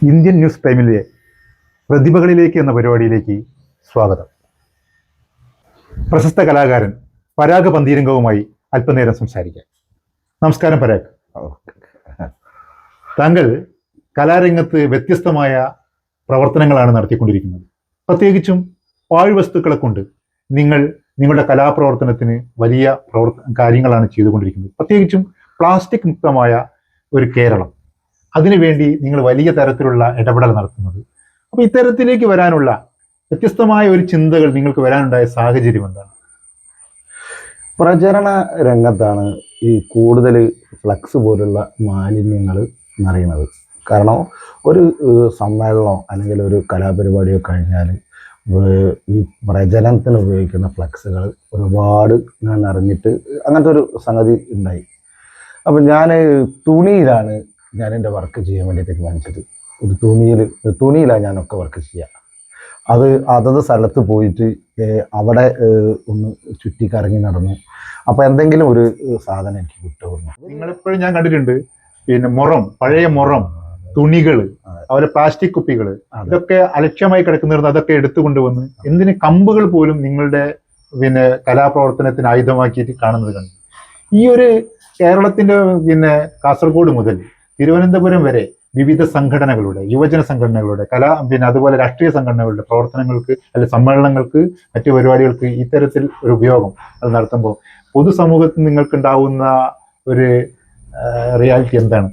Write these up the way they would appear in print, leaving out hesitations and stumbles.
Indian news ടൈമിലെ പ്രതിഭകളിലേക്ക് എന്ന പരിപാടിയിലേക്ക് സ്വാഗതം. പ്രശസ്ത കലാകാരൻ പരാഗ് പന്തീരംഗവുമായി അല്പനേരം സംസാരിക്കാം. നമസ്കാരം പരാഗ്. താങ്കൾ കലാരംഗത്ത് വ്യത്യസ്തമായ പ്രവർത്തനങ്ങളാണ് നടത്തിക്കൊണ്ടിരിക്കുന്നത്. പ്രത്യേകിച്ചും പാഴ്വസ്തുക്കളെ കൊണ്ട് നിങ്ങളുടെ കലാപ്രവർത്തനത്തിന് വലിയ കാര്യങ്ങളാണ് ചെയ്തുകൊണ്ടിരിക്കുന്നത്. പ്രത്യേകിച്ചും പ്ലാസ്റ്റിക് മുക്തമായ ഒരു കേരളം, അതിനുവേണ്ടി നിങ്ങൾ വലിയ തരത്തിലുള്ള ഇടപെടൽ നടത്തുന്നത്. അപ്പോൾ ഇത്തരത്തിലേക്ക് വരാനുള്ള വ്യത്യസ്തമായ ഒരു ചിന്തകൾ നിങ്ങൾക്ക് വരാനുണ്ടായ സാഹചര്യം എന്താണ്? പ്രചരണ രംഗത്താണ് ഈ കൂടുതൽ ഫ്ലക്സ് പോലുള്ള മാലിന്യങ്ങൾ നിറയുന്നത്. കാരണം ഒരു സമ്മേളനമോ അല്ലെങ്കിൽ ഒരു കലാപരിപാടിയോ കഴിഞ്ഞാൽ ഈ പ്രചരണത്തിന് ഉപയോഗിക്കുന്ന ഫ്ലക്സുകൾ ഒരുപാട് ഞാൻ അറിഞ്ഞിട്ട് അങ്ങനത്തെ ഒരു സംഗതി ഉണ്ടായി. അപ്പം ഞാൻ തുണിയിലാണ് ഞാൻ എൻ്റെ വർക്ക് ചെയ്യാൻ വേണ്ടി തീരുമാനിച്ചത്. ഒരു തുണിയിലാണ് ഞാനൊക്കെ വർക്ക് ചെയ്യുക. അതത് സ്ഥലത്ത് പോയിട്ട് അവിടെ ഒന്ന് ചുറ്റിക്കറങ്ങി നടന്നു. അപ്പോൾ എന്തെങ്കിലും ഒരു സാധനം എനിക്ക് കിട്ടുമായിരുന്നു. നിങ്ങളെപ്പോഴും ഞാൻ കണ്ടിട്ടുണ്ട്, പിന്നെ പഴയ തുണികൾ, അതുപോലെ പ്ലാസ്റ്റിക് കുപ്പികൾ, ഇതൊക്കെ അലക്ഷ്യമായി കിടക്കുന്നിരുന്നു. അതൊക്കെ എടുത്തു കൊണ്ടുവന്ന് എന്തിന് കമ്പുകൾ പോലും നിങ്ങളുടെ കലാപ്രവർത്തനത്തിന് ആയുധമാക്കിയിട്ട് കാണുന്നത് കണ്ടു. ഈ ഒരു കേരളത്തിന്റെ കാസർഗോഡ് മുതൽ തിരുവനന്തപുരം വരെ വിവിധ സംഘടനകളുടെ, യുവജന സംഘടനകളുടെ, അതുപോലെ രാഷ്ട്രീയ സംഘടനകളുടെ പ്രവർത്തനങ്ങൾക്ക് അല്ലെങ്കിൽ സമ്മേളനങ്ങൾക്ക്, മറ്റു പരിപാടികൾക്ക് ഇത്തരത്തിൽ ഒരു ഉപയോഗം അത് നടത്തുമ്പോൾ പൊതുസമൂഹത്തിൽ നിങ്ങൾക്കുണ്ടാവുന്ന ഒരു റിയാലിറ്റി എന്താണ്?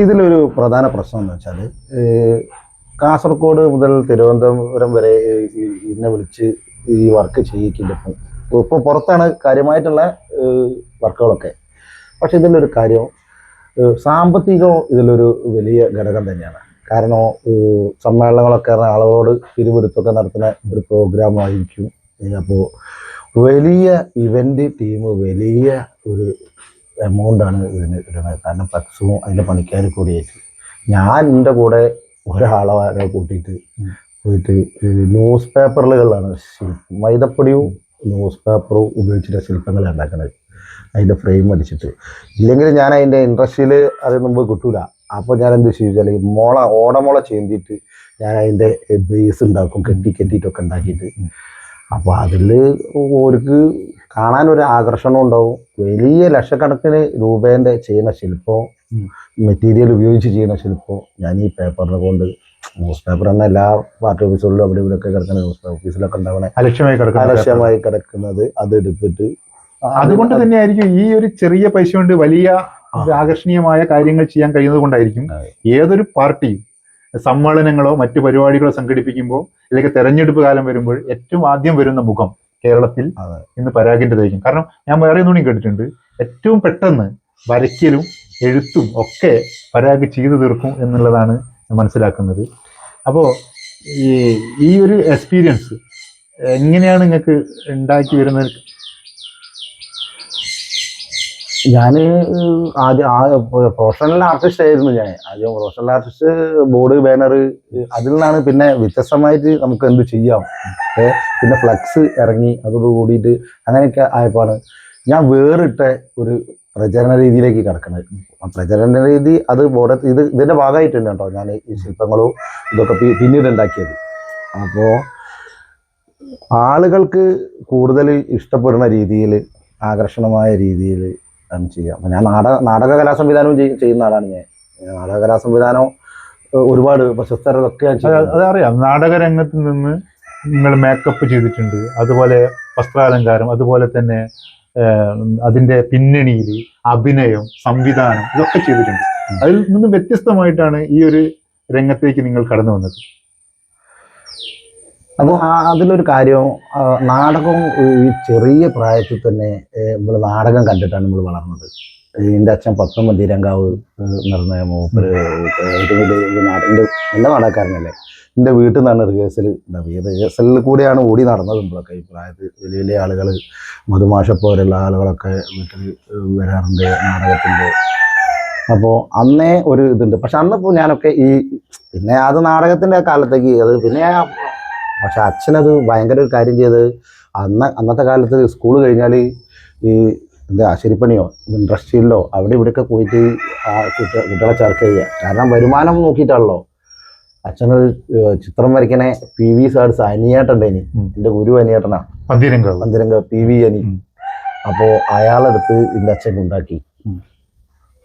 ഇതിലൊരു പ്രധാന പ്രശ്നം എന്ന് വെച്ചാൽ, കാസർഗോഡ് മുതൽ തിരുവനന്തപുരം വരെ എന്നെ വിളിച്ച് ഈ വർക്ക് ചെയ്യിക്കില്ല. ഇപ്പോൾ പുറത്താണ് കാര്യമായിട്ടുള്ള വർക്കുകളൊക്കെ. പക്ഷെ ഇതിലൊരു കാര്യം, സാമ്പത്തികം ഇതിലൊരു വലിയ ഘടകം തന്നെയാണ്. കാരണം സമ്മേളനങ്ങളൊക്കെ ആളുകളോട് പിരിവെടുത്തൊക്കെ നടത്തുന്ന ഒരു പ്രോഗ്രാമായിരിക്കും. അപ്പോൾ വലിയ ഇവൻ്റ് ടീം വലിയ ഒരു എമൗണ്ടാണ് ഇതിന് ഇടുന്നത്. കാരണം ഫ്ലക്സും അതിൻ്റെ പണിക്കാർ കൂടിയായിട്ട് ഞാൻ എൻ്റെ കൂടെ ഒരാളെ കൂട്ടിയിട്ട് പോയിട്ട് ന്യൂസ് പേപ്പറുകളാണ് മൈദപ്പൊടിയും ന്യൂസ് പേപ്പറും ഉപയോഗിച്ചിട്ട് ശില്പങ്ങൾ ഉണ്ടാക്കുന്നത്. അതിൻ്റെ ഫ്രെയിം അടിച്ചിട്ട്, ഇല്ലെങ്കിൽ ഞാൻ അതിൻ്റെ ഇൻട്രസ്റ്റിൽ അതിന് മുമ്പ് കിട്ടൂല. അപ്പോൾ ഞാൻ എന്ത് ചോദിച്ചാൽ ഓടമുള ചേന്തിയിട്ട് ഞാൻ അതിൻ്റെ ബേസ് ഉണ്ടാക്കും, കെട്ടിയിട്ടൊക്കെ ഉണ്ടാക്കിയിട്ട്. അപ്പോൾ അതിൽ ഓർക്ക് കാണാനൊരു ആകർഷണം ഉണ്ടാവും. വലിയ ലക്ഷക്കണക്കിന് രൂപേൻ്റെ ചെയ്യുന്ന ശില്പം, മെറ്റീരിയൽ ഉപയോഗിച്ച് ചെയ്യുന്ന ശില്പം ഞാൻ ഈ പേപ്പറിനെ കൊണ്ട്, ന്യൂസ് പേപ്പർ തന്നെ എല്ലാ പാർട്ടി ഓഫീസുകളിലും അവിടെ ഇവിടെയൊക്കെ കിടക്കുന്ന ന്യൂസ് ഓഫീസിലൊക്കെ ഉണ്ടാവണേ അലക്ഷ്യമായി കിടക്കുന്നത് അതെടുത്തിട്ട്, അതുകൊണ്ട് തന്നെയായിരിക്കും ഈ ഒരു ചെറിയ പൈസ കൊണ്ട് വലിയ ആകർഷണീയമായ കാര്യങ്ങൾ ചെയ്യാൻ കഴിയുന്നത് കൊണ്ടായിരിക്കും ഏതൊരു പാർട്ടിയും സമ്മേളനങ്ങളോ മറ്റു പരിപാടികളോ സംഘടിപ്പിക്കുമ്പോൾ, അല്ലെങ്കിൽ തെരഞ്ഞെടുപ്പ് കാലം വരുമ്പോൾ ഏറ്റവും ആദ്യം വരുന്ന മുഖം കേരളത്തിൽ ഇന്ന് പരാഗിൻ്റെതായിരിക്കും. കാരണം ഞാൻ വേറെ ഒന്നും കേട്ടിട്ടുണ്ട്, ഏറ്റവും പെട്ടെന്ന് വരയ്ക്കലും എഴുത്തും ഒക്കെ പരാഗ് ചെയ്തു തീർക്കും എന്നുള്ളതാണ് മനസ്സിലാക്കുന്നത്. അപ്പോൾ ഈ ഒരു എക്സ്പീരിയൻസ് എങ്ങനെയാണ് നിങ്ങൾക്ക് ഉണ്ടാക്കി വരുന്നത്? ഞാൻ പ്രൊഫഷണൽ ആർട്ടിസ്റ്റ് ആയിരുന്നു. ഞാൻ ആദ്യം പ്രൊഫഷണൽ ആർട്ടിസ്റ്റ്, ബോർഡ്, ബാനർ, അതിൽ നിന്നാണ് പിന്നെ വ്യത്യസ്തമായിട്ട് നമുക്ക് എന്ത് ചെയ്യാം. പിന്നെ ഫ്ലക്സ് ഇറങ്ങി, അതോട് കൂടിയിട്ട് അങ്ങനെയൊക്കെ ആയപ്പോഴാണ് ഞാൻ വേറിട്ട ഒരു പ്രചരണ രീതിയിലേക്ക് കിടക്കുന്നത്. പ്രചരണ രീതി അത് ഇതിൻ്റെ ഭാഗമായിട്ടുണ്ട് കേട്ടോ. ഞാൻ ഈ ശില്പങ്ങളും ഇതൊക്കെ പിന്നീട് ഉണ്ടാക്കിയത്. അപ്പോൾ ആളുകൾക്ക് കൂടുതൽ ഇഷ്ടപ്പെടുന്ന രീതിയിൽ, ആകർഷണമായ രീതിയിൽ ആണ് ചെയ്യാം. ഞാൻ നാടക കലാ സംവിധാനവും ചെയ്യുന്ന ആളാണ്. ഞാൻ നാടക കലാ സംവിധാനം ഒരുപാട് പ്രശസ്തരൊക്കെ അതറിയാം. നാടക രംഗത്ത് നിന്ന് നിങ്ങൾ മേക്കപ്പ് ചെയ്തിട്ടുണ്ട്, അതുപോലെ വസ്ത്രാലങ്കാരം, അതുപോലെ തന്നെ അതിൻ്റെ പിന്നണിയിൽ അഭിനയം, സംവിധാനം, ഇതൊക്കെ ചെയ്തിട്ടുണ്ട്. അതിൽ നിന്നും വ്യത്യസ്തമായിട്ടാണ് ഈ ഒരു രംഗത്തേക്ക് നിങ്ങൾ കടന്നു വന്നത്. അപ്പോൾ അതിലൊരു കാര്യം, നാടകം ഈ ചെറിയ പ്രായത്തിൽ തന്നെ നമ്മൾ നാടകം കണ്ടിട്ടാണ് നമ്മൾ വളർന്നത്. എൻ്റെ അച്ഛൻ പത്മ മന്ദിരങ്കാവ് നടന്ന മൂപ്പര് നല്ല നാടകക്കാരനല്ലേ. എൻ്റെ വീട്ടിൽ നിന്നാണ് റിഹേഴ്സൽ ഉണ്ടാവുക. റിഹേഴ്സലിൽ കൂടെയാണ് ഓടി നടന്നത് നമ്മളൊക്കെ. ഈ പ്രായത്തിൽ വലിയ വലിയ ആളുകൾ, മധുമാഷ പോലുള്ള ആളുകളൊക്കെ വീട്ടിൽ വരാറുണ്ട് നാടകത്തിൻ്റെ. അപ്പോൾ അന്നേ ഒരു ഇതുണ്ട്. പക്ഷെ അന്നിപ്പോൾ ഞാനൊക്കെ പിന്നെ അത് നാടകത്തിൻ്റെ കാലത്തേക്ക് അത് പിന്നെ. പക്ഷെ അച്ഛനത് ഭയങ്കര ഒരു കാര്യം ചെയ്ത്, അന്നത്തെ കാലത്ത് സ്കൂൾ കഴിഞ്ഞാൽ ഈ എന്താ ആശുപത്രിപ്പണിയോ ഇൻഡസ്ട്രിയിലോ അവിടെ ഇവിടെയൊക്കെ പോയിട്ട് ആ കുട്ടികളെ ചേർക്ക് ചെയ്യുക. കാരണം വരുമാനം നോക്കിയിട്ടാണല്ലോ. അച്ഛനൊരു ചിത്രം വരയ്ക്കണേ PV സാർസ് അനിയേട്ടൻ്റെ എൻ്റെ ഗുരു അനിയേട്ടനാ പന്തിരങ്ക PV അനി. അപ്പോൾ അയാളെടുത്ത് എൻ്റെ അച്ഛൻ ഉണ്ടാക്കി.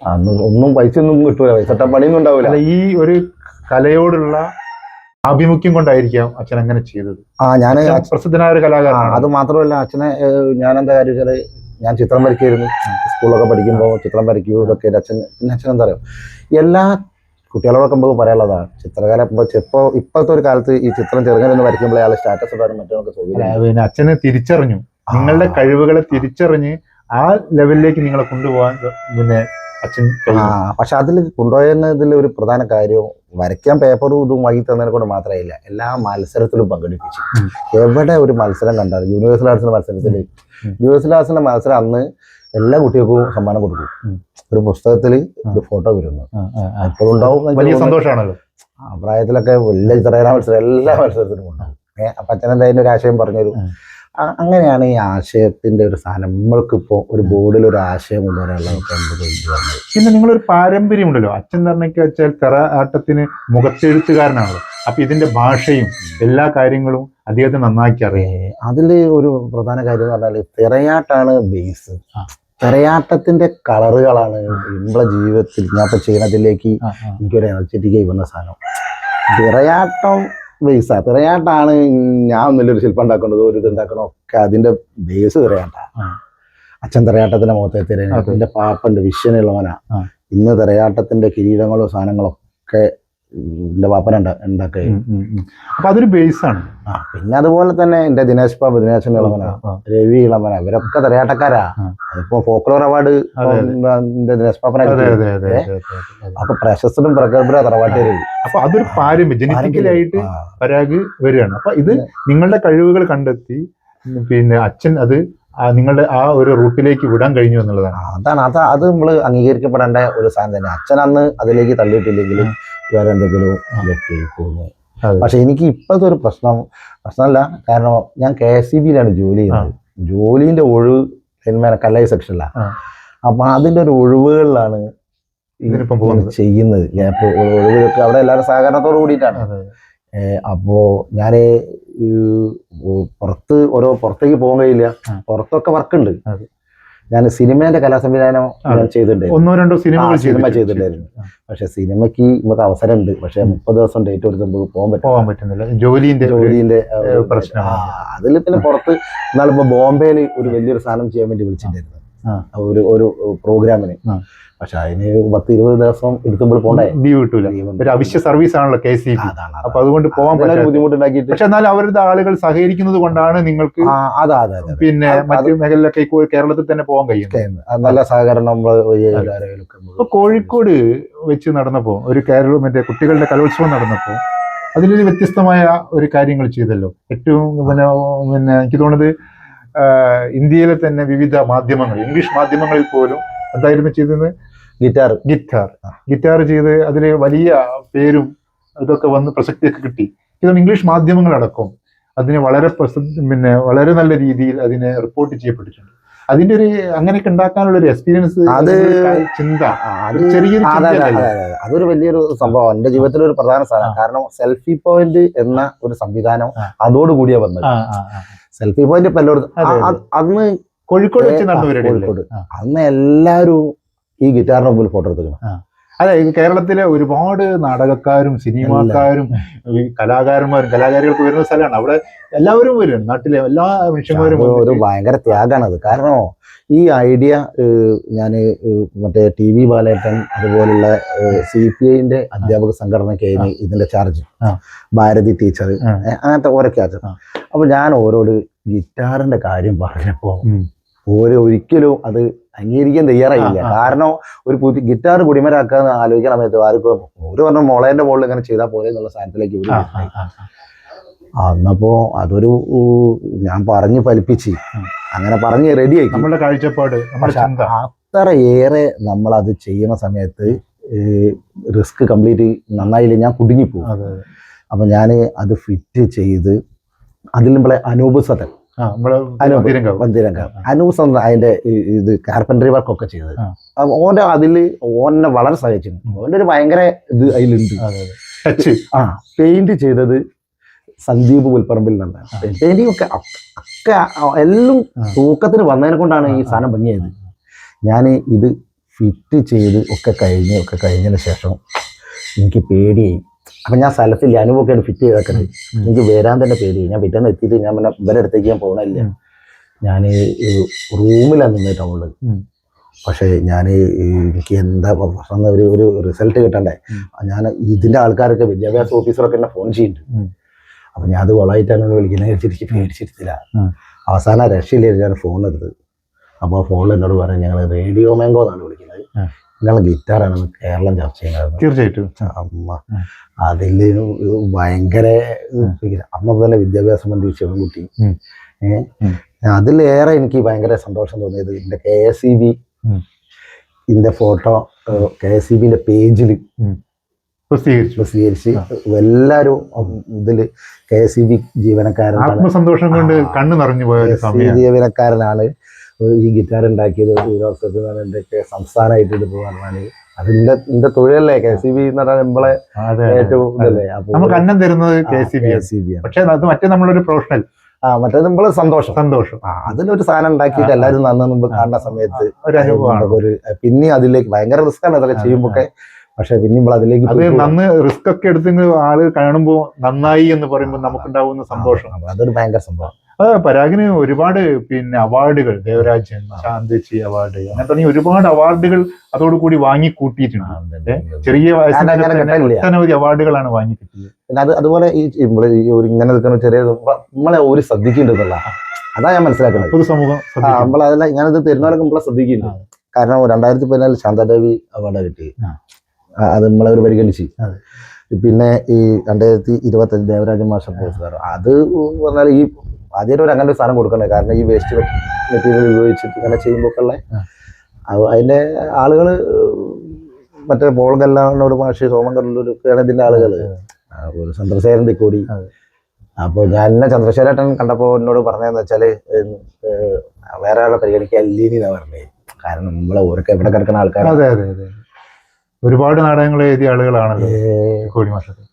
അന്ന് ഒന്നും പൈസ ഒന്നും കിട്ടൂല, പൈസട്ട പണിയൊന്നും ഉണ്ടാവില്ല. ഈ ഒരു കലയോടുള്ള ആഭിമുഖ്യം കൊണ്ടായിരിക്കാം അച്ഛൻ അങ്ങനെ ചെയ്തത്. ഞാൻ പ്രസിദ്ധനായ ഒരു കലാകാരനാണ്. അത് മാത്രമല്ല അച്ഛനെ ഞാനെന്താ കാര്യം വെച്ചാൽ ഞാൻ ചിത്രം വരയ്ക്കായിരുന്നു. സ്കൂളൊക്കെ പഠിക്കുമ്പോൾ ചിത്രം വരയ്ക്കൂ ഇതൊക്കെ പിന്നെ അച്ഛൻ എന്താ പറയുക, എല്ലാ കുട്ടികളോടൊക്കെ നമുക്ക് പറയാനുള്ളതാണ്. ചിത്രകല ഇപ്പോഴത്തെ ഒരു കാലത്ത് ഈ ചിത്രം ചെറുങ്ങനെ വരയ്ക്കുമ്പോൾ അയാൾ സ്റ്റാറ്റസ് ഇടാനും മറ്റൊക്കെ സൗകര്യം. പിന്നെ അച്ഛനെ തിരിച്ചറിഞ്ഞു, നിങ്ങളുടെ കഴിവുകളെ തിരിച്ചറിഞ്ഞ് ആ ലെവലിലേക്ക് നിങ്ങളെ കൊണ്ടുപോകാൻ പിന്നെ അച്ഛൻ. പക്ഷെ അതിൽ കൊണ്ടുപോയതിൽ ഒരു പ്രധാന കാര്യം വരയ്ക്കാൻ പേപ്പറും ഇതും വാങ്ങി തന്നതിനെ കൊണ്ട് മാത്രമായില്ല, എല്ലാ മത്സരത്തിലും പങ്കെടുപ്പിച്ചു. എവിടെ ഒരു മത്സരം കണ്ടാൽ യൂണിവേഴ്സൽ ആർട്സിന്റെ മത്സരത്തിൽ, യൂണിവേഴ്സൽ ആർട്സിന്റെ മത്സരം അന്ന് എല്ലാ കുട്ടികൾക്കും സമ്മാനം കൊടുക്കും. ഒരു പുസ്തകത്തിൽ ഒരു ഫോട്ടോ വരുന്നു, എപ്പോഴും ഉണ്ടാവും. വലിയ സന്തോഷമാണല്ലോ. ആ പ്രായത്തിലൊക്കെ വലിയ ചിത്രകലാ മത്സരം എല്ലാ മത്സരത്തിലും ഉണ്ടാവും. അപ്പൊ അച്ഛനെന്താ അതിന്റെ ഒരു ആശയം പറഞ്ഞൊരു അങ്ങനെയാണ് ഈ ആശയത്തിന്റെ ഒരു സാധനം. നമ്മൾക്കിപ്പോ ഒരു ബോർഡിൽ ഒരു ആശയം കൊണ്ടുവരാനുള്ള. പിന്നെ നിങ്ങളൊരു പാരമ്പര്യം ഉണ്ടല്ലോ. അച്ഛൻ പറഞ്ഞൊക്കെ വെച്ചാൽ തെറ ആട്ടത്തിന് മുഖത്തെഴുത്തുകാരനാണല്ലോ. അപ്പൊ ഇതിന്റെ ഭാഷയും എല്ലാ കാര്യങ്ങളും അദ്ദേഹത്തിന് നന്നാക്കി അറിയാം. അതില് ഒരു പ്രധാന കാര്യം എന്ന് പറഞ്ഞാല് തിറയാട്ടാണ് ബേസ്. തിറയാട്ടത്തിന്റെ കളറുകളാണ് നമ്മളെ ജീവിതത്തിൽ ഞാൻ ഇപ്പൊ ചെയ്യുന്നതിലേക്ക് എനിക്കൊരു എനർജറ്റിക് വന്ന സാധനം. തിറയാട്ടം ബേസാ. തിറയാട്ടാണ് ഞാൻ ഒന്നുമില്ലൊരു ശില്പം ഉണ്ടാക്കേണ്ടത്, ഒരു ഇത് ഉണ്ടാക്കണോ ഒക്കെ അതിന്റെ ബേസ് തിറയാട്ടാ. അച്ഛൻ തിറയാട്ടത്തിന്റെ മുഖത്തെ തിരയാണ്. എന്റെ പാപ്പന്റെ വിഷ്യനുള്ളവനാ. ഇന്ന് തിറയാട്ടത്തിന്റെ കിരീടങ്ങളോ സാധനങ്ങളൊക്കെ എന്റെ പാപ്പന ഉണ്ടാക്കുക. അപ്പൊ അതൊരു ബേസാണ്. പിന്നെ അതുപോലെ തന്നെ എന്റെ ദിനേശ് ബാബു, ദിനേശൻ ഇളവന, രവി ഇളവന, ഇവരൊക്കെ തിറയാട്ടക്കാരാ. ഇപ്പൊ ഫോക്ലോർ അവാർഡ് എന്റെ ദിനേശ് ബാബന. അപ്പൊ പ്രശസ്തരും പ്രഗത്ഭരും തറവാട്ടേരും. അപ്പൊ അതൊരു പാരമ്പര്യം ജനറ്റിക്കലായിട്ട് പരാഗ് വരികയാണ്. അപ്പൊ ഇത് നിങ്ങളുടെ കഴിവുകൾ കണ്ടെത്തി പിന്നെ അച്ഛൻ അത് നിങ്ങളുടെ ആ ഒരു റൂട്ടിലേക്ക് വിടാൻ കഴിഞ്ഞു എന്നുള്ളതാണ്. അതാണ് അത് നമ്മൾ അംഗീകരിക്കപ്പെടേണ്ട ഒരു സാധനം തന്നെ. അച്ഛൻ അന്ന് അതിലേക്ക് തള്ളിയിട്ടില്ലെങ്കിലും വേറെ എന്തെങ്കിലും പോകുന്നു. പക്ഷെ എനിക്ക് ഇപ്പോഴത്തെ ഒരു പ്രശ്നമല്ല. കാരണം ഞാൻ KSEB-യിലാണ് ജോലി ചെയ്യുന്നത്. ജോലിന്റെ ഒഴിവ് കല്ലായി സെക്ഷനിലാണ്. അപ്പൊ അതിന്റെ ഒരു ഒഴിവുകളിലാണ് ചെയ്യുന്നത്. ഒഴിവുകൾക്ക് അവിടെ എല്ലാവരും സഹകരണത്തോട് കൂടിയിട്ടാണ്. അപ്പോ ഞാന് പുറത്തേക്ക് പോകാൻ കഴിയില്ല. പുറത്തൊക്കെ വർക്കുണ്ട്. ഞാൻ സിനിമേന്റെ കലാസംവിധാനം ഞാൻ ചെയ്തിട്ടുണ്ടായിരുന്നു. 1-2 സിനിമ ചെയ്തിട്ടുണ്ടായിരുന്നു. പക്ഷെ സിനിമയ്ക്ക് നമുക്ക് അവസരമുണ്ട്. പക്ഷെ 30 ദിവസം ഡേറ്റ് കൊടുത്ത് നമുക്ക് പോകാൻ പറ്റുന്നില്ല. ജോലിന്റെ പ്രശ്നം. അതിൽ പിന്നെ പുറത്ത് എന്നാലിപ്പോ ബോംബെയിൽ ഒരു വലിയൊരു സാധനം ചെയ്യാൻ വേണ്ടി വിളിച്ചിട്ടുണ്ടായിരുന്നു, ഒരു പ്രോഗ്രാമിന്. പക്ഷെ അതിന് 10-20 ദിവസം എടുക്കുമ്പോൾ പോകണ്ടേ, ലീവ് കിട്ടൂല. ഒരു അവശ്യ സർവീസ് ആണല്ലോ KSEB. അപ്പൊ അതുകൊണ്ട് പോകാൻ പറ്റുന്ന ബുദ്ധിമുട്ടുണ്ടാക്കിയിട്ട്. പക്ഷെ എന്നാൽ അവരുടെ ആളുകൾ സഹകരിക്കുന്നത് കൊണ്ടാണ് നിങ്ങൾക്ക് പിന്നെ മറ്റു മേഖലയിലൊക്കെ കേരളത്തിൽ തന്നെ പോകാൻ കഴിയുന്നത്. നല്ല സഹകരണം. ഇപ്പൊ കോഴിക്കോട് വെച്ച് നടന്നപ്പോ ഒരു മറ്റേ കുട്ടികളുടെ കലോത്സവം നടന്നപ്പോ അതിലൊരു വ്യത്യസ്തമായ ഒരു കാര്യങ്ങൾ ചെയ്തല്ലോ. ഏറ്റവും പിന്നെ എനിക്ക് തോന്നുന്നത് ഇന്ത്യയിലെ തന്നെ വിവിധ മാധ്യമങ്ങൾ, ഇംഗ്ലീഷ് മാധ്യമങ്ങളിൽ പോലും എന്തായിരുന്നു ചെയ്തത്, ഗിറ്റാർ ചെയ്ത് അതിന് വലിയ പേരും ഇതൊക്കെ വന്ന് പ്രസക്തിയൊക്കെ കിട്ടി. ഇതാണ് ഇംഗ്ലീഷ് മാധ്യമങ്ങളടക്കം അതിനെ വളരെ നല്ല രീതിയിൽ അതിനെ റിപ്പോർട്ട് ചെയ്യപ്പെട്ടിട്ടുണ്ട്. അതിന്റെ ഒരു അങ്ങനെയൊക്കെ ഉണ്ടാക്കാനുള്ള ഒരു എക്സ്പീരിയൻസ്, ചിന്ത, അതൊരു വലിയൊരു സംഭവം എന്റെ ജീവിതത്തിലെ ഒരു പ്രധാന സാധനം. കാരണം സെൽഫി പോയിന്റ് എന്ന ഒരു സംവിധാനം അതോടുകൂടിയാ വന്നത്. സെൽഫി പോയിന്റ് ഇപ്പൊ എല്ലായിടത്തും. അന്ന് കോഴിക്കോട് വെച്ച് നടന്നു. അന്ന് എല്ലാവരും ഈ ഗിറ്റാറിന്റെ മുമ്പിൽ ഫോട്ടോ എടുത്തിരിക്കണം. അതെ, കേരളത്തിലെ ഒരുപാട് നാടകക്കാരും സിനിമാക്കാരും കലാകാരികൾക്ക് വരുന്ന സ്ഥലമാണ്. അവിടെ എല്ലാവരും വരും, നാട്ടിലെ എല്ലാ മനുഷ്യന്മാരും. ഒരു ഭയങ്കര ത്യാഗമാണ് അത്. കാരണം ഈ ഐഡിയ ഞാൻ മറ്റേ TV ബാലേട്ടൻ അതുപോലുള്ള CPI-ന്റെ അധ്യാപക സംഘടനയ്ക്കായിരുന്നു ഇതിന്റെ ചാർജ്. ഭാരതി ടീച്ചർ അങ്ങനത്തെ ഓരോ ചാർജ്. അപ്പൊ ഞാൻ ഓരോട് ഗിറ്റാറിന്റെ കാര്യം പറഞ്ഞപ്പോ ഒരിക്കലും അത് അംഗീകരിക്കാൻ തയ്യാറായില്ല. കാരണം ഒരു പുതിയ ഗിറ്റാർ കുടിമരാക്കാന്ന് ആലോചിക്കാൻ സമയത്ത് ആർക്കും ഒരു പറഞ്ഞ മോളേന്റെ മുകളിൽ ഇങ്ങനെ ചെയ്താൽ പോലെ എന്നുള്ള സാധനത്തിലേക്ക് അന്നപ്പോ അതൊരു ഞാൻ പറഞ്ഞു ഫലിപ്പിച്ച് അങ്ങനെ പറഞ്ഞ് റെഡിയായി. നമ്മുടെ കാഴ്ചപ്പാട് അത്രയേറെ നമ്മളത് ചെയ്യുന്ന സമയത്ത് റിസ്ക് കംപ്ലീറ്റ് നന്നായില്ല, ഞാൻ കുടുങ്ങിപ്പോകും. അപ്പൊ ഞാൻ അത് ഫിറ്റ് ചെയ്ത് അതിൽ നമ്മളെ അനൂപ് സതൻ നമ്മളെ അനൂപ് തിരങ്കാവ്. വന്തിരങ്കാവ്. അനൂപ് അതിന്റെ ഇത് കാർപ്പൻട്രി വർക്കൊക്കെ ചെയ്തത്. ആ. ഓന്റെ അതില് ഓനെ വളരെ സഹായിച്ചിട്ടുണ്ട്. ഓന്റെ ഒരു ഭയങ്കര ഇത് അതിലുണ്ട്. ടച്ച്. പെയിന്റ് ചെയ്തത് സന്ദീപ് പുൽപ്പറമ്പിൽ നിന്നാണ്. പെയിന്റിംഗ് ഒക്കെ ഒക്കെ എല്ലാം തൂക്കത്തിന് വന്നതിനെ കൊണ്ടാണ് ഈ സാധനം ഭംഗിയായത്. ഞാൻ ഇത് ഫിറ്റ് ചെയ്ത് ഒക്കെ കഴിഞ്ഞതിന് ശേഷം എനിക്ക് പേടിയായി. അപ്പം ഞാൻ സ്ഥലത്തില്ല, അനുഭവമൊക്കെ ഫിറ്റ് ചെയ്തേക്കണത്. എനിക്ക് വരാൻ തന്നെ പേടിയായി. ഞാൻ പിറ്റേന്ന് എത്തിയിട്ട് ഞാൻ പിന്നെ ഇവരെ അടുത്തേക്ക് ഞാൻ പോകണില്ല. ഞാൻ റൂമിലാണ് നിന്നിട്ട് ഉള്ളത്. പക്ഷേ ഞാൻ എനിക്ക് എന്താ പ്രശ്നം ഒരു റിസൾട്ട് കിട്ടണ്ടേ. ഞാൻ ഇതിൻ്റെ ആൾക്കാരൊക്കെ വിദ്യാഭ്യാസ ഓഫീസറൊക്കെ എന്നെ ഫോൺ ചെയ്യുന്നുണ്ട്. അപ്പം ഞാൻ അത് കൊളായിട്ടാണ് വിളിക്കുന്നത് വെച്ചിട്ട് പേടിച്ചിരുത്തില്ല. അവസാനം രക്ഷയില്ല, ഞാൻ ഫോൺ എടുത്തത്. അപ്പോൾ ആ ഫോണിൽ എന്നോട് പറഞ്ഞു, ഞങ്ങൾ റേഡിയോ മാംഗോ എന്നാണ് വിളിക്കുന്നത്, നിങ്ങളെ ഗിറ്റാറാണ് കേരളം ചർച്ച ചെയ്യുന്നത്. തീർച്ചയായിട്ടും. അമ്മ അതിൽ ഭയങ്കര അമ്മ തന്നെ വിദ്യാഭ്യാസ മന്ത്രി ശിവൻകുട്ടി. അതിലേറെ എനിക്ക് ഭയങ്കര സന്തോഷം തോന്നിയത് എൻ്റെ KSEB ഇതിൻ്റെ ഫോട്ടോ KSEBിൻ്റെ പേജിൽ പ്രസിദ്ധീകരിച്ച് എല്ലാവരും ഇതിൽ KSEB ജീവനക്കാരൻ, ആത്മസന്തോഷം കൊണ്ട് കണ്ണു നിറഞ്ഞു പോയ ജീവനക്കാരനാണ് ഈ ഗിറ്റാർ ഉണ്ടാക്കിയത്. എന്തൊക്കെ സംസ്ഥാനമായിട്ട് ഇത് പറഞ്ഞാല് അതിന്റെ തൊഴിലല്ലേ KSEB എന്ന് പറഞ്ഞാൽ നമ്മളെ ഏറ്റവും ഇതല്ലേ. അപ്പൊ നമുക്ക് അന്നം തരുന്നത് KSEB. പക്ഷെ അത് മറ്റേ നമ്മളൊരു പ്രൊഫഷണൽ, മറ്റേ നമ്മള് സന്തോഷം അതിലൊരു സാധനം ഉണ്ടാക്കിയിട്ട് എല്ലാവരും നന്ന മുമ്പ് കാണുന്ന സമയത്ത് ഒരു അനുഭവമാണ്. പിന്നെ അതിലേക്ക് ഭയങ്കര റിസ്ക് ആണ് അതൊക്കെ ചെയ്യുമ്പോഴൊക്കെ. പക്ഷെ പിന്നെ നമ്മൾ അതിലേക്ക് അത് നന്ന് റിസ്ക് ഒക്കെ എടുത്ത് ആള് കാണുമ്പോ നന്നായി എന്ന് പറയുമ്പോൾ നമുക്കുണ്ടാവുന്ന സന്തോഷം അതൊരു ഭയങ്കര സംഭവം. പരാഗിന് ഒരുപാട് അവാർഡുകൾ, ദേവരാജൻ, ശാന്തിച്ചി അവാർഡ്, അങ്ങനെ തുടങ്ങി ഒരുപാട് അവാർഡുകൾ അതോടുകൂടി വാങ്ങി കൂട്ടിയിട്ടുണ്ട്. ചെറിയ വയസ്സിൽ ഒട്ടനവധി അവാർഡുകളാണ് വാങ്ങി കിട്ടിയത്. പിന്നെ അതുപോലെ ഈ ഇങ്ങനെ നിൽക്കുന്ന ചെറിയ നമ്മളെ ഒരു ശ്രദ്ധിക്കുന്നുണ്ടെന്നുള്ള അതാ ഞാൻ മനസ്സിലാക്കുന്നത്. പൊതുസമൂഹം നമ്മളതെല്ലാം ഞാനത് തരുന്നവരൊക്കെ നമ്മളെ ശ്രദ്ധിക്കുന്നുണ്ട്. കാരണം 2014 ശാന്താദേവി അവാർഡ് കിട്ടി, അത് നമ്മളെ ഒരു പരിഗണിച്ച്. പിന്നെ ഈ 2025 ദേവരാജൻ മാസ്റ്റർ പുരസ്കാരം, അത് പറഞ്ഞാൽ ഈ ആദ്യമായിട്ട് ഒരു അങ്ങനെ ഒരു സാധനം കൊടുക്കണ്ടേ. കാരണം ഈ വേസ്റ്റ് മെറ്റീരിയൽ ഉപയോഗിച്ചിട്ട് ഇങ്ങനെ ചെയ്യുമ്പോഴൊക്കെ അതിന്റെ ആളുകൾ മറ്റേ പോൾ കല്ലാനോട് മാഷി, സോമൻ കല്ലൂരൊക്കെയാണ് ഇതിന്റെ ആളുകൾ. ഒരു ചന്ദ്രശേഖരൻ തിക്കോടി. അപ്പോൾ ഞാൻ എന്നെ ചന്ദ്രശേഖരേട്ടൻ കണ്ടപ്പോൾ എന്നോട് പറഞ്ഞതെന്ന് വെച്ചാൽ വേറെ ആളെ പരിഗണിക്കുക അല്ലീനി എന്നാ പറഞ്ഞത്. കാരണം നമ്മളെ ഓരൊക്കെ എവിടെ കിടക്കുന്ന ആൾക്കാർ. അതെ അതെ അതെ, ഒരുപാട് നാടകങ്ങൾ എഴുതിയ ആളുകളാണല്ലോ കോടി മാഷൊക്കെ.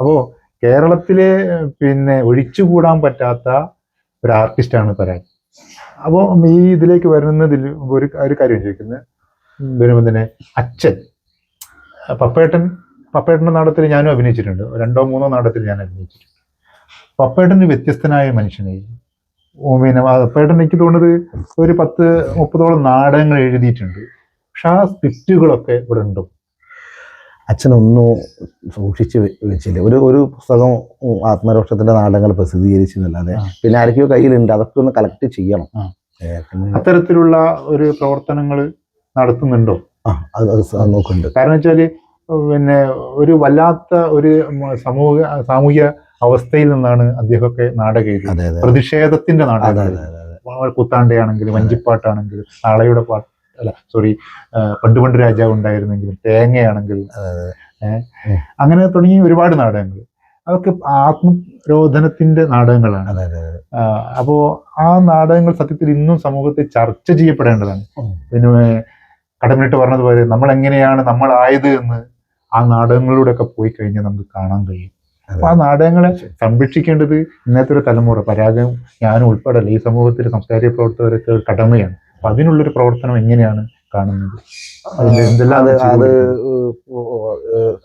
അപ്പോൾ കേരളത്തിലെ ഒഴിച്ചുകൂടാൻ പറ്റാത്ത ഒരു ആർട്ടിസ്റ്റാണ് പരാഗ്. അപ്പോൾ ഈ ഇതിലേക്ക് വരുന്നതിൽ ഒരു കാര്യം ചോദിക്കുന്നത്, വരുമ്പോൾ തന്നെ അച്ഛൻ പപ്പേട്ടൻ്റെ നാടകത്തിൽ ഞാനും അഭിനയിച്ചിട്ടുണ്ട്. 2-3 നാടകത്തിൽ ഞാൻ അഭിനയിച്ചിട്ടുണ്ട്. പപ്പേട്ടന് വ്യത്യസ്തനായ മനുഷ്യനായിരുന്നു. പപ്പേട്ടൻ എനിക്ക് തോന്നുന്നത് ഒരു 10-30ഓളം നാടകങ്ങൾ എഴുതിയിട്ടുണ്ട്. പക്ഷെ ആ സ്ക്രിപ്റ്റുകളൊക്കെ ഇവിടെ ഉണ്ടോ? അച്ഛനൊന്നും സൂക്ഷിച്ച് വെച്ചില്ല. ഒരു പുസ്തകം ആത്മരോക്ഷത്തിന്റെ നാടകങ്ങൾ പ്രസിദ്ധീകരിച്ചെന്നല്ലാതെ പിന്നെ ആരൊക്കെയോ കയ്യിലുണ്ട്, അതൊക്കെ ഒന്ന് കളക്ട് ചെയ്യണം. അത്തരത്തിലുള്ള ഒരു പ്രവർത്തനങ്ങൾ നടത്തുന്നുണ്ടോ? അത് നോക്കുന്നുണ്ട്. കാരണം വെച്ചാല് ഒരു വല്ലാത്ത ഒരു സാമൂഹിക അവസ്ഥയിൽ നിന്നാണ് അദ്ദേഹമൊക്കെ നാടകം എഴുതിയത്. പ്രതിഷേധത്തിന്റെ നാടകം, കുത്താണ്ടയാണെങ്കിലും വഞ്ചിപ്പാട്ടാണെങ്കിലും നാളെയുടെ പാട്ട് പണ്ട് രാജാവ് ഉണ്ടായിരുന്നെങ്കിലും, തേങ്ങയാണെങ്കിലും, അങ്ങനെ തുടങ്ങി ഒരുപാട് നാടകങ്ങൾ. അതൊക്കെ ആത്മരോധനത്തിന്റെ നാടകങ്ങളാണ്. അപ്പോ ആ നാടകങ്ങൾ സത്യത്തിൽ ഇന്നും സമൂഹത്തിൽ ചർച്ച ചെയ്യപ്പെടേണ്ടതാണ്. കടമിട്ട് പറഞ്ഞതുപോലെ നമ്മൾ എങ്ങനെയാണ് നമ്മളായത് എന്ന് ആ നാടകങ്ങളിലൂടെയൊക്കെ പോയി കഴിഞ്ഞാൽ നമുക്ക് കാണാൻ കഴിയും. അപ്പൊ ആ നാടകങ്ങളെ സംരക്ഷിക്കേണ്ടത് ഇന്നത്തെ ഒരു തലമുറ, പരാഗം ഞാനും ഉൾപ്പെടല്ല, ഈ സമൂഹത്തിലെ സാംസ്കാരിക പ്രവർത്തകരൊക്കെ ഒരു കടമയാണ്. അപ്പൊ അതിനുള്ളൊരു പ്രവർത്തനം എങ്ങനെയാണ് കാണുന്നത്? അത്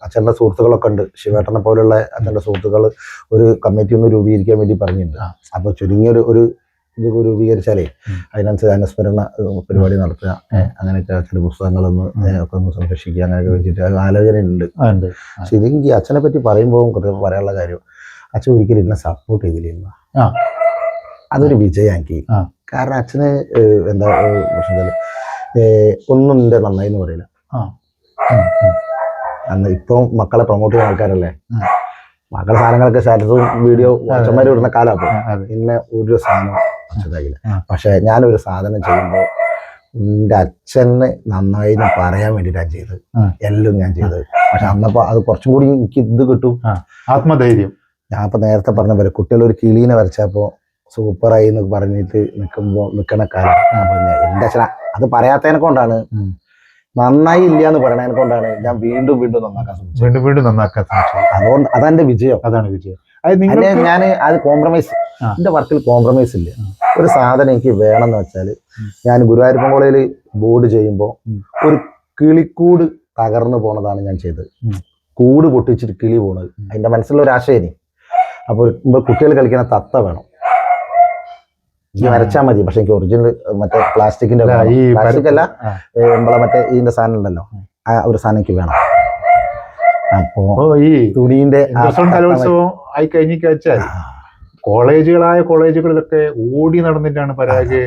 അച്ഛൻ്റെ സുഹൃത്തുക്കളൊക്കെ ഉണ്ട്, ശിവേട്ടനെ പോലുള്ള അച്ഛൻ്റെ സുഹൃത്തുക്കൾ ഒരു കമ്മിറ്റി ഒന്ന് രൂപീകരിക്കാൻ വേണ്ടി പറഞ്ഞിട്ടുണ്ട്. അപ്പൊ ചുരുങ്ങിയൊരു ഇത് രൂപീകരിച്ചാലേ അതിനനുസരിച്ച് അനുസ്മരണ പരിപാടി നടത്തുക, അങ്ങനെയൊക്കെ അച്ഛൻ്റെ പുസ്തകങ്ങളൊന്ന് ഒക്കെ ഒന്ന് സംരക്ഷിക്കുക, അങ്ങനെയൊക്കെ വെച്ചിട്ട് ആലോചനയുണ്ട്. പക്ഷെ ഇതെങ്കിൽ അച്ഛനെ പറ്റി പറയുമ്പോൾ പറയാനുള്ള കാര്യം, അച്ഛൻ ഒരിക്കലും എന്നെ സപ്പോർട്ട് ചെയ്തില്ല. അതൊരു വിജയം എനിക്ക്. കാരണം അച്ഛന് എന്താ പ്രശ്നം, ഒന്നും എൻ്റെ നന്നായി എന്ന് പറയില്ല. അന്ന് ഇപ്പം മക്കളെ പ്രൊമോട്ട് ചെയ്യുന്ന ആൾക്കാരല്ലേ, മക്കളുടെ സാധനങ്ങളൊക്കെ സ്റ്റാറ്റസും വീഡിയോ അച്ഛന്മാർ ഇടുന്ന കാലമാണ്. പിന്നെ ഒരു സാധനം അച്ഛനായില്ല. പക്ഷെ ഞാനൊരു സാധനം ചെയ്യുമ്പോൾ എൻ്റെ അച്ഛനെ നന്നായി എന്ന് പറയാൻ വേണ്ടിയിട്ടാണ് ചെയ്തത്, എല്ലാം ഞാൻ ചെയ്തത്. പക്ഷെ അന്നപ്പോ അത് കുറച്ചും കൂടി എനിക്ക് ഇത് കിട്ടും, ആത്മധൈര്യം. ഞാൻ ഇപ്പൊ നേരത്തെ പറഞ്ഞ പോലെ കുട്ടികൾ ഒരു കിളീനെ വരച്ചപ്പോ സൂപ്പറായി എന്ന് പറഞ്ഞിട്ട് നിൽക്കണ കാലം ഞാൻ പറഞ്ഞ എന്റെ അച്ഛന അത് പറയാത്തതിനെ കൊണ്ടാണ്, നന്നായി ഇല്ല എന്ന് പറയണതിനെ കൊണ്ടാണ് ഞാൻ വീണ്ടും വീണ്ടും നന്നാക്കാൻ ശ്രമിച്ചത്. വീണ്ടും വീണ്ടും നന്നാക്കാൻ ശ്രമിച്ചു. അതുകൊണ്ട് അതെന്റെ വിജയം. അതാണ് വിജയം. അത് അതിനെ നിങ്ങൾക്ക് ഞാൻ അത് കോംപ്രമൈസ്, എന്റെ വർക്കിൽ കോംപ്രമൈസ് ഇല്ല. ഒരു സാധനം എനിക്ക് വേണമെന്ന് വെച്ചാൽ, ഞാൻ ഗുരുവായൂരപ്പൻ കോളേജിൽ ബോർഡ് ചെയ്യുമ്പോൾ ഒരു കിളിക്കൂട് തകർന്നു പോണതാണ് ഞാൻ ചെയ്തത്. കൂട് പൊട്ടിച്ചിട്ട് കിളി പോണത് അതിന്റെ മനസ്സിലുള്ള ഒരു ആശയം. അപ്പോൾ കുട്ടികൾ കളിക്കുന്ന തത്ത വേണം, ഈ വരച്ചാൽ മതി. പക്ഷെ എനിക്ക് ഒറിജിനൽ മറ്റേ പ്ലാസ്റ്റിക്കിന്റെ, പ്ലാസ്റ്റിക് അല്ല, നമ്മളെ മറ്റേ ഇതിന്റെ സാധനം ഉണ്ടല്ലോ, ആ ഒരു സാധനം എനിക്ക് വേണം. അപ്പോ ഈ തുണിന്റെ കലോത്സവം ആയി കഴിഞ്ഞാൽ കോളേജുകളിലൊക്കെ ഓടി നടന്നിട്ടാണ് പരാഗ്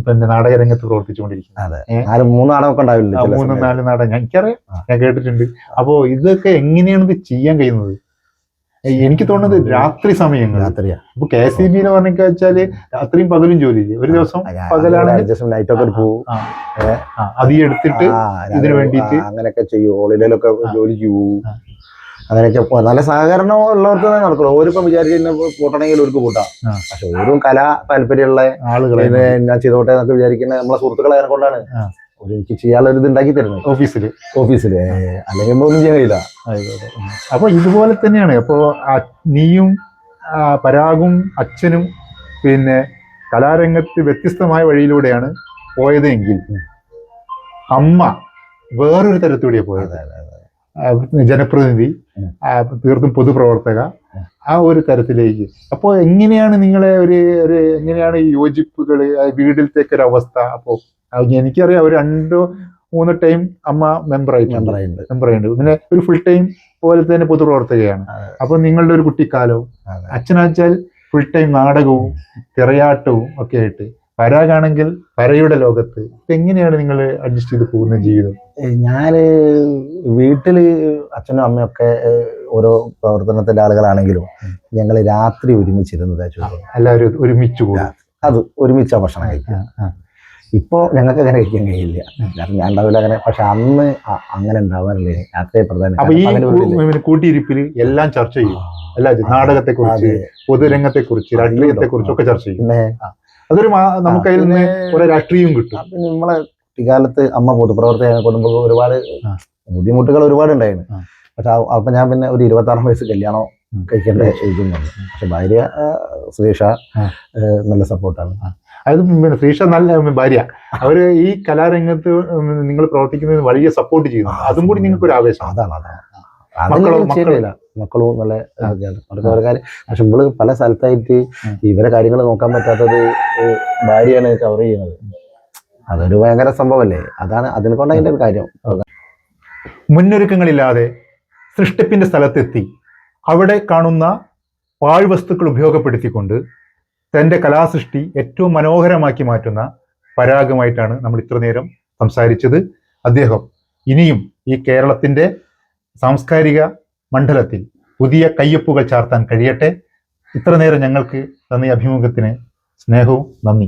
പിന്നെ നാടകരംഗത്ത് പ്രവർത്തിച്ചുകൊണ്ടിരിക്കുന്നത്. 3 നാടകമൊക്കെ ഉണ്ടാവില്ല, 3-4 നാടകം എനിക്കറിയാം, ഞാൻ കേട്ടിട്ടുണ്ട്. അപ്പോ ഇതൊക്കെ എങ്ങനെയാണ് ഇത് ചെയ്യാൻ കഴിയുന്നത്? എനിക്ക് തോന്നുന്നത് രാത്രി സമയങ്ങൾ. ഇപ്പൊ KCB പറഞ്ഞൊക്കെ വെച്ചാല് രാത്രിയും പകലും ജോലി ചെയ്യും. ഒരു ദിവസം പകലാണെങ്കിൽ നൈറ്റൊക്കെ പോകും, അത് എടുത്തിട്ട് ഇതിനു വേണ്ടിയിട്ട് അങ്ങനെയൊക്കെ ചെയ്യും. ഹോളിഡേയിലൊക്കെ ജോലി ചെയ്യും. അങ്ങനെയൊക്കെ നല്ല സഹകരണം ഉള്ളവർക്ക് നടക്കുള്ളൂ. ഓരിപ്പം വിചാരിക്കുന്ന കൂട്ടണമെങ്കിൽ അവർക്ക് കൂട്ടാം. പക്ഷെ ഓരോ കലാ താല്പര്യമുള്ള ആളുകളെ ഞാൻ ചെയ്തോട്ടെ എന്നൊക്കെ വിചാരിക്കുന്ന നമ്മളെ സുഹൃത്തുക്കളെ കൊണ്ടാണ് എനിക്ക് ചെയ്യാനുള്ള ഒരു ഇത് ഉണ്ടാക്കി തരുന്നത് ഓഫീസില്. അല്ലെങ്കിൽ ഒന്നും ചെയ്യാൻ കഴിയില്ല. അപ്പൊ ഇതുപോലെ തന്നെയാണ്. അപ്പോ നീയും പരാഗും അച്ഛനും പിന്നെ കലാരംഗത്ത് വ്യത്യസ്തമായ വഴിയിലൂടെയാണ് പോയതെങ്കിൽ അമ്മ വേറൊരു തരത്തിലൂടെയാണ് പോയത്. ജനപ്രതിനിധി, തീർത്തും പൊതുപ്രവർത്തക, ആ ഒരു തരത്തിലേക്ക്. അപ്പോൾ എങ്ങനെയാണ് നിങ്ങളെ എങ്ങനെയാണ് ഈ യോജിപ്പുകൾ, വീട്ടിലത്തേക്ക് ഒരു അവസ്ഥ? അപ്പോൾ എനിക്കറിയാം ഒരു 2-3 ടൈം അമ്മ മെമ്പറായിട്ടുണ്ട്. പിന്നെ ഒരു ഫുൾ ടൈം പോലെ തന്നെ പൊതുപ്രവർത്തകയാണ്. അപ്പൊ നിങ്ങളുടെ ഒരു കുട്ടിക്കാലവും അച്ഛനാച്ചാൽ ഫുൾ ടൈം നാടകവും തിറയാട്ടവും ഒക്കെ ആയിട്ട്, പരാഗാണെങ്കിൽ പരയുടെ ലോകത്ത്. എങ്ങനെയാണ് നിങ്ങൾ അഡ്ജസ്റ്റ് ചെയ്ത് പോകുന്ന ജീവിതം? ഞാന് വീട്ടില് അച്ഛനും അമ്മയൊക്കെ ഓരോ പ്രവർത്തനത്തിന്റെ ആളുകളാണെങ്കിലും ഞങ്ങൾ രാത്രി ഒരുമിച്ചിരുന്നത് എല്ലാവരും ഒരുമിച്ച് കൂടാ, അത് ഒരുമിച്ചാ ഭക്ഷണം കഴിക്കാം. ഇപ്പൊ ഞങ്ങൾക്ക് അങ്ങനെ കഴിക്കാൻ കഴിയില്ല, കാരണം ഞാൻ ഉണ്ടാവില്ല അങ്ങനെ. പക്ഷെ അന്ന് അങ്ങനെ ഉണ്ടാവാറില്ലേ, രാത്രി പ്രധാനം. അപ്പൊ ഈ കൂട്ടിയിരിപ്പില് എല്ലാം ചർച്ച ചെയ്യും, നാടകത്തെ കുറിച്ച്, പൊതുരംഗത്തെ കുറിച്ച്, രാഷ്ട്രീയത്തെ കുറിച്ചൊക്കെ ചർച്ച ചെയ്യും. അതൊരു നമുക്ക് അതിൽ നിന്ന് കുറെ രാഷ്ട്രീയവും കിട്ടും. പിന്നെ നമ്മളെ കുട്ടിക്കാലത്ത് അമ്മ പൊതുപ്രവർത്തകനെ കൊണ്ടുമ്പോൾ ഒരുപാട് ബുദ്ധിമുട്ടുകൾ ഒരുപാട് ഉണ്ടായിരുന്നു. പക്ഷെ അപ്പൊ ഞാൻ പിന്നെ ഒരു 26 വയസ്സ് കല്യാണം കഴിക്കേണ്ട എഴുതുന്നുണ്ട്. പക്ഷെ ഭാര്യ ശ്രീഷ നല്ല സപ്പോർട്ടാണ്. അത് പിന്നെ ശ്രീഷ നല്ല ഭാര്യ, അവര് ഈ കലാരംഗത്ത് നിങ്ങൾ പ്രവർത്തിക്കുന്നതിന് വലിയ സപ്പോർട്ട് ചെയ്യുന്നു. അതും കൂടി നിങ്ങൾക്ക് ഒരു ആവേശം. അതാണ് മക്കളും നല്ല കാര്യം. പക്ഷെ നമ്മള് പല സ്ഥലത്തായിട്ട് ഇവരെ കാര്യങ്ങൾ നോക്കാൻ പറ്റാത്തത് ഭാര്യയാണ് കവർ ചെയ്യുന്നത്. അതൊരു ഭയങ്കര സംഭവമല്ലേ. അതിനെ കൊണ്ട് അതിന്റെ ഒരു കാര്യം. മുന്നൊരുക്കങ്ങളില്ലാതെ സൃഷ്ടിപ്പിന്റെ സ്ഥലത്തെത്തി അവിടെ കാണുന്ന പാഴ്വസ്തുക്കൾ ഉപയോഗപ്പെടുത്തിക്കൊണ്ട് തന്റെ കലാസൃഷ്ടി ഏറ്റവും മനോഹരമാക്കി മാറ്റുന്ന പരാഗമായിട്ടാണ് നമ്മൾ ഇത്ര നേരം സംസാരിച്ചത്. അദ്ദേഹം ഇനിയും ഈ കേരളത്തിന്റെ സാംസ്കാരിക മണ്ഡലത്തിൽ പുതിയ കയ്യൊപ്പുകൾ ചാർത്താൻ കഴിയട്ടെ. ഇത്ര നേരം ഞങ്ങൾക്ക് തന്ന അഭിമുഖത്തിന് സ്നേഹവും നന്ദി.